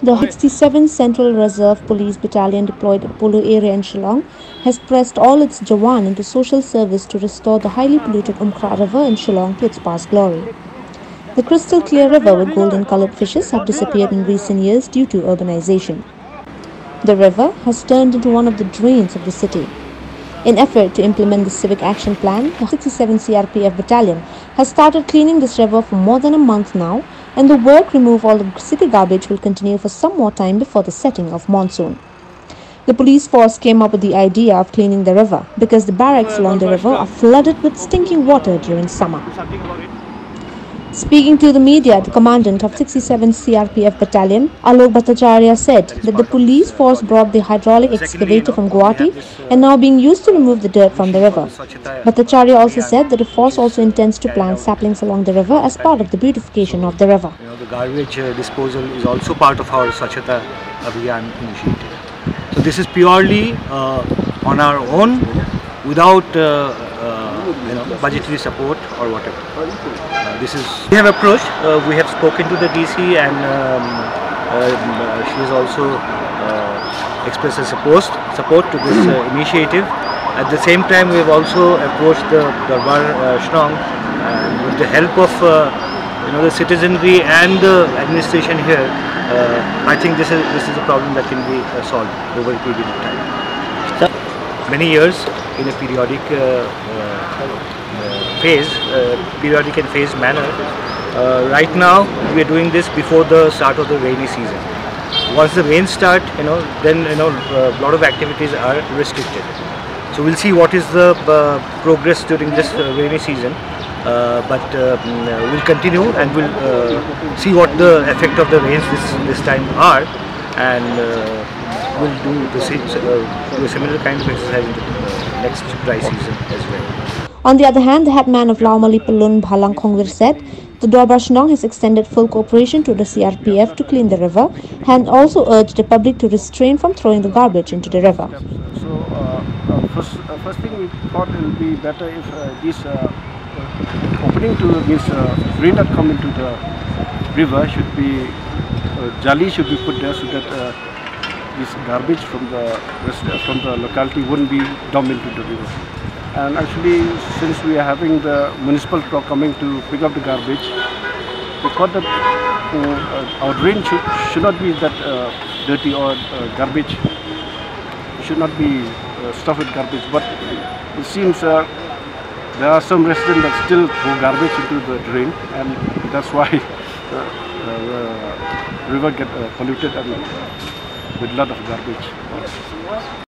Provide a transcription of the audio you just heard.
The 67th Central Reserve Police Battalion deployed at Polo area in Shillong has pressed all its Jawan into social service to restore the highly polluted Umkhrah River in Shillong to its past glory. The crystal clear river with golden coloured fishes have disappeared in recent years due to urbanization. The river has turned into one of the drains of the city. In effort to implement the civic action plan, the 67th CRPF battalion has started cleaning this river for more than a month now, and the work to remove all the city garbage will continue for some more time before the setting of monsoon. The police force came up with the idea of cleaning the river because the barracks along the river are flooded with stinking water during summer. Speaking to the media, the commandant of 67th CRPF battalion, Alok Bhattacharya, said that the police force brought the hydraulic excavator from Guwahati and now being used to remove the dirt from the river. Bhattacharya also said that the force also intends to plant saplings along the river as part of the beautification of the river. The garbage disposal is also part of our Swachhata Abhiyan initiative. So this is purely on our own, without budgetary support or whatever. We have approached, we have spoken to the DC, and she has also expressed her support to this initiative. At the same time, we have also approached the Darbar Shillong, and with the help of the citizenry and the administration here, I think this is a problem that can be solved over a period of time. Many years in a periodic periodic and phased manner. Right now we are doing this before the start of the rainy season. Once the rains start, then a lot of activities are restricted. So we'll see what is the progress during this rainy season. But we'll continue and we'll see what the effect of the rains this time are, and we'll do a similar kind of exercise in the next dry season as well. On the other hand, the headman of Laumali Palun Bhalang Khongvir said the Darbar Shillong has extended full cooperation to the CRPF to clean the river and also urged the public to restrain from throwing the garbage into the river. So first thing we thought it would be better if this opening to this drain that come into the river should be jali should be put there so that this garbage from the locality wouldn't be dumped into the river. And actually, since we are having the municipal truck coming to pick up the garbage, we thought that our drain should not be that dirty or garbage. It should not be stuffed with garbage. But it seems there are some residents that still throw garbage into the drain, and that's why the river get polluted and with a lot of garbage.